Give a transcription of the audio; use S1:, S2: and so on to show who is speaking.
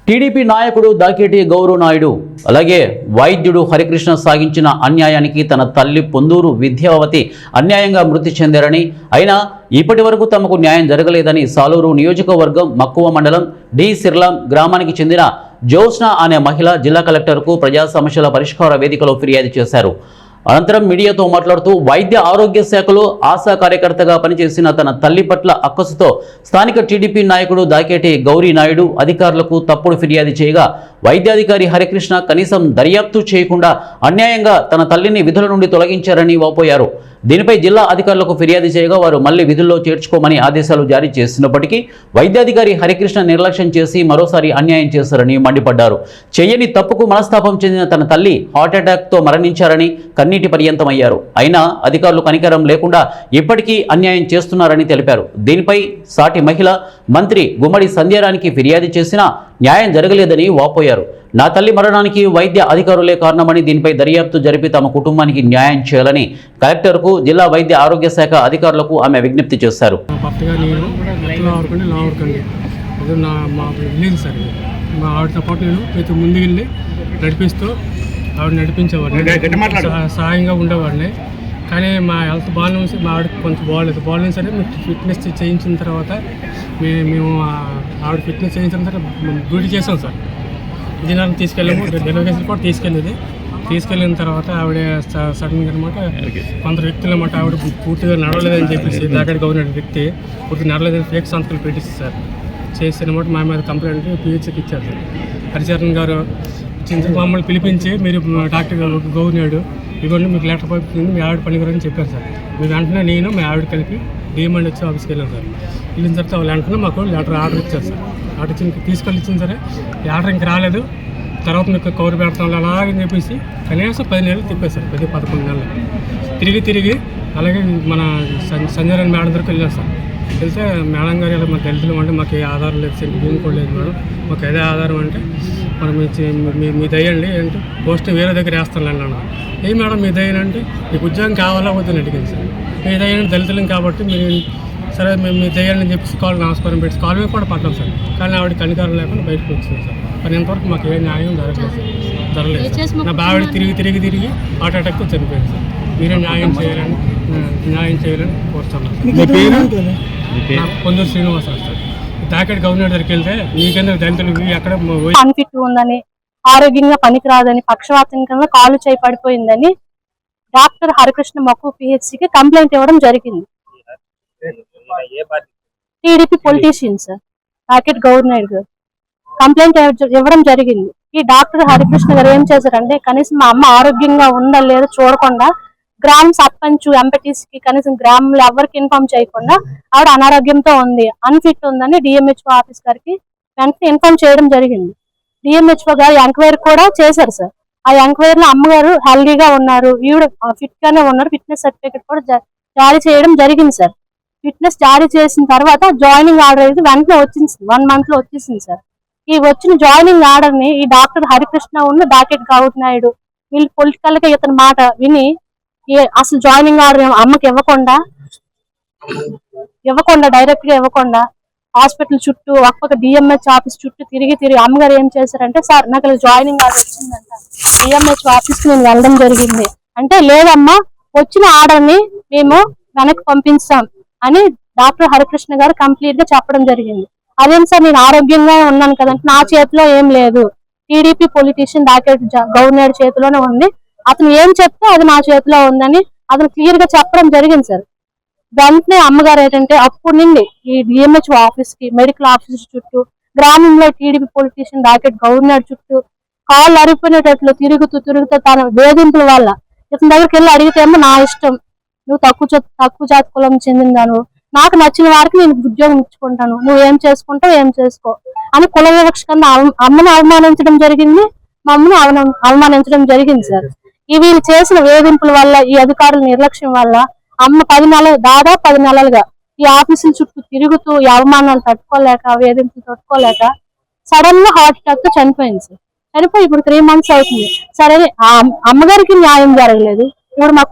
S1: TDP నాయకుడు దాకేటి గౌరవ్ నాయుడు అలాగే వైద్యుడు హరికృష్ణ సాగించిన అన్యాయానికి తన తల్లి పొందూరు విద్యావతి అన్యాయంగా మృతి చెందారని అయినా ఇప్పటి వరకు తమకు న్యాయం జరగలేదని సాలూరు నియోజకవర్గం మక్కువ మండలం డి సిర్లాం గ్రామానికి చెందిన జోస్నా అనే మహిళ జిల్లా కలెక్టర్కు ప్రజా సమస్యల పరిష్కార వేదికలో ఫిర్యాదు చేశారు. అనంతరం మీడియాతో మాట్లాడుతూ వైద్య ఆరోగ్య శాఖలో ఆశా కార్యకర్తగా పనిచేసిన తన తల్లి పట్ల అక్కసుతో స్థానిక టీడీపీ నాయకుడు దాకేటి గౌరీ నాయుడు అధికారులకు తప్పుడు ఫిర్యాదు చేయగా వైద్యాధికారి హరికృష్ణ కనీసం దర్యాప్తు చేయకుండా అన్యాయంగా తన తల్లిని విధుల నుండి తొలగించారని వాపోయారు. దీనిపై జిల్లా అధికారులకు ఫిర్యాదు చేయగా వారు మళ్లీ విధుల్లో చేర్చుకోమని ఆదేశాలు జారీ చేసినప్పటికీ వైద్యాధికారి హరికృష్ణ నిర్లక్ష్యం చేసి మరోసారి అన్యాయం చేశారని మండిపడ్డారు. చేయని తప్పుకు మనస్తాపం చెందిన తన తల్లి హార్ట్అటాక్తో మరణించారని కన్నీటి పర్యంతమయ్యారు. అయినా అధికారులు కనికరం లేకుండా ఇప్పటికీ అన్యాయం చేస్తున్నారని తెలిపారు. దీనిపై సాటి మహిళ మంత్రి గుమ్మడి సంధ్యారానికి ఫిర్యాదు చేసినా న్యాయం జరగలేదని వాపోయారు. నా తల్లి మరణానికి వైద్య అధికారులే కారణమని దీనిపై దర్యాప్తు జరిపి తమ కుటుంబానికి న్యాయం చేయాలని కలెక్టర్కు జిల్లా వైద్య ఆరోగ్య శాఖ అధికారులకు ఆమె విజ్ఞప్తి చేశారు.
S2: మా ఆవిడతో పాటు నేను ప్రతి ముందుకెళ్ళి నడిపిస్తూ ఆవిడ నడిపించేవాడిని, సాయంగా ఉండేవాడిని. కానీ మా హెల్త్ బాగానే మా ఆవిడకి కొంచెం బాగాలేదు సరే ఫిట్నెస్ చేయించిన తర్వాత మేము ఆవిడ ఫిట్నెస్ చేయించిన తర్వాత డ్యూటీ చేసాం సార్. దినాన్ని తీసుకెళ్ళాము, డెలివరీ కూడా తీసుకెళ్ళిన తర్వాత ఆవిడ సడన్గా అనమాట కొందరు వ్యక్తులు అనమాట ఆవిడ పూర్తిగా నడవలేదని చెప్పేసి దాకా గవర్నమెంట్ వ్యక్తి పూర్తిగా నడవలేదని ఫేక్ సంతకాలు పెట్టేసి సార్ చేసి అనమాట మా మీద కంప్లైంట్ పిహెచ్కి ఇచ్చారు సార్. హరిచరణ్ గారు మమ్మల్ని పిలిపించి మీరు డాక్టర్ గవర్నమెంట్ ఇవ్వండి మీకు లెటర్ పంపించింది మీ ఆవిడ పనికిరని చెప్పారు సార్. మీరు వెంటనే నేను మీ ఆవిడ కలిపి డిఎంఎండ్ వచ్చి ఆఫీస్కి వెళ్ళాను సార్. వెళ్ళిన తర్వాత వాళ్ళు వెంటనే మాకు లెటర్ ఆర్డర్ ఇచ్చారు సార్. ఆర్డర్ ఇచ్చి తీసుకెళ్ళి ఇచ్చింది సరే ఆర్డర్ ఇంక రాలేదు. తర్వాత మీకు కవర్ పెడతాం అలాగని చెప్పేసి కనీసం 10 నెలలు తిప్పేశారు, 10-11 నెలలు తిరిగి అలాగే మన సంజయ్ మేడం దగ్గరికి వెళ్ళారు సార్. వెళ్తే మేడం గారు ఇలా మాకు దళితులు అంటే మాకు ఏ ఆధారం లేదు సార్, భూమి కూడా లేదు మేడం, మాకు అదే ఆధారం అంటే మనం మీ దయ్యండి అంటే పోస్ట్ వేరే దగ్గర వేస్తాను అన్నాను. ఏ మేడం మీ దయ్యని అంటే మీకు ఉద్యోగం కావాలా వద్దని అడిగింది సార్. మీ దయ్యని దళితులం కాబట్టి మీరు సరే మేము మీ దయ్యాలని చెప్పేసి కాల్ నమస్కారం పెట్టి కాల్ మీద కూడా పడ్డాం సార్. కానీ ఆవిడ కనికారం లేకుండా బయటకు వచ్చింది సార్. కానీ ఇంతవరకు మాకు ఏ న్యాయం జరగలేదు. నా బావిడ తిరిగి హార్ట్ అటాక్తో చనిపోయింది సార్. మీరే న్యాయం చేయాలని కోరుతున్నాను. పొందూరు శ్రీనివాసరావు సార్. దాకేటి గవర్నమెంట్ దగ్గరికి వెళ్తే మీకెందుకు దళితులు ఎక్కడ
S3: అన్ఫిట్ ఉందని, ఆరోగ్యంగా పనికిరాదని, పక్షవాతం కింద కాలు చేయి పడిపోయిందని డాక్టర్ హరికృష్ణ మక్కు పిహెచ్సికి కంప్లైంట్ ఇవ్వడం జరిగింది. టీడీపీ పొలిటీషియన్ సార్ దాకేటి గవర్నమెంట్ గారు కంప్లైంట్ ఇవ్వడం జరిగింది. ఈ డాక్టర్ హరికృష్ణ గారు ఏం చేశారంటే కనీసం మా అమ్మ ఆరోగ్యంగా ఉందా లేదా చూడకుండా గ్రామ సర్పంచ్ ఎంపీటీసీకి కనీసం గ్రామంలో ఎవరికి ఇన్ఫార్మ్ చేయకుండా ఆవిడ అనారోగ్యంతో ఉంది, అన్ఫిట్ ఉందని డిఎంహెచ్ఓ ఆఫీస్ గారికి వెంటనే ఇన్ఫార్మ్ చేయడం జరిగింది. డిఎంహెచ్ఓ గారు ఎంక్వైరీ కూడా చేశారు సార్. ఆ ఎంక్వైరీలో అమ్మగారు హెల్దీగా ఉన్నారు, ఈవిడ ఫిట్ గానే ఉన్నారు, ఫిట్నెస్ సర్టిఫికేట్ కూడా జారీ చేయడం జరిగింది సార్. ఫిట్నెస్ జారీ చేసిన తర్వాత జాయినింగ్ ఆర్డర్ అయితే వెంటనే వచ్చింది, 1 month లో వచ్చేసింది సార్. ఈ వచ్చిన జాయినింగ్ ఆర్డర్ ని ఈ డాక్టర్ హరికృష్ణ ఉన్న దాకేటి గౌరవ్ నాయుడు వీళ్ళు పొలిటికల్ గా ఇతని మాట విని అసలు జాయినింగ్ ఆర్డర్ అమ్మకి ఇవ్వకుండా డైరెక్ట్ గా ఇవ్వకుండా హాస్పిటల్ చుట్టూ ఒక్కొక్క డిఎంహెచ్ ఆఫీస్ చుట్టూ తిరిగి అమ్మగారు ఏం చేశారంటే సార్ నాకు జాయినింగ్ ఆర్డర్ వచ్చిందంట, డిఎంహెచ్ ఆఫీస్ కి నేను వెళ్ళడం జరిగింది అంటే లేదమ్మా వచ్చిన ఆర్డర్ ని మేము వెనక్కి పంపిస్తాం అని డాక్టర్ హరికృష్ణ గారు కంప్లీట్ గా చెప్పడం జరిగింది. అదేం సార్ నేను ఆరోగ్యంగా ఉన్నాను కదంటే నా చేతిలో ఏం లేదు, టీడీపీ పొలిటీషియన్ దాకేటి గవర్నర్ చేతిలోనే ఉంది, అతను ఏం చెప్తే అది నా చేతిలో ఉందని అతను క్లియర్ గా చెప్పడం జరిగింది సార్. వెంటనే అమ్మగారు ఏంటంటే అప్పటి నుండి ఈ డిఎంహెచ్ఓ ఆఫీస్ కి మెడికల్ ఆఫీసర్ చుట్టూ గ్రామంలో టీడీపీ పొలిటీషియన్ దాకేటి గవర్నర్ చుట్టూ కాళ్ళు అరిపోయినట్లు తిరుగుతూ తన వేధింపుల వల్ల ఇతని దగ్గరికి వెళ్ళి అడిగితేమో నా ఇష్టం, నువ్వు తక్కువ జాతి కులం చెందిందాను, నాకు నచ్చిన వారికి నేను ఉద్యోగం ఇచ్చుకుంటాను, నువ్వేం చేసుకుంటావు ఏం చేసుకో అని కుల వివక్ష కన్నా అమ్మను అవమానించడం జరిగింది, మమ్మల్ని అవమానించడం జరిగింది సార్. ఈ వీళ్ళు చేసిన వేధింపుల వల్ల ఈ అధికారుల నిర్లక్ష్యం వల్ల అమ్మ దాదాపు 10 నెలలుగా ఈ ఆఫీసుల చుట్టూ తిరుగుతూ ఈ అవమానాలు తట్టుకోలేక వేధింపులు తట్టుకోలేక సడన్ గా హార్ట్ అటాక్ తో చనిపోయింది సార్. చనిపోయి ఇప్పుడు 3 months అవుతుంది. సరే అమ్మగారికి న్యాయం జరగలేదు, ఇప్పుడు మా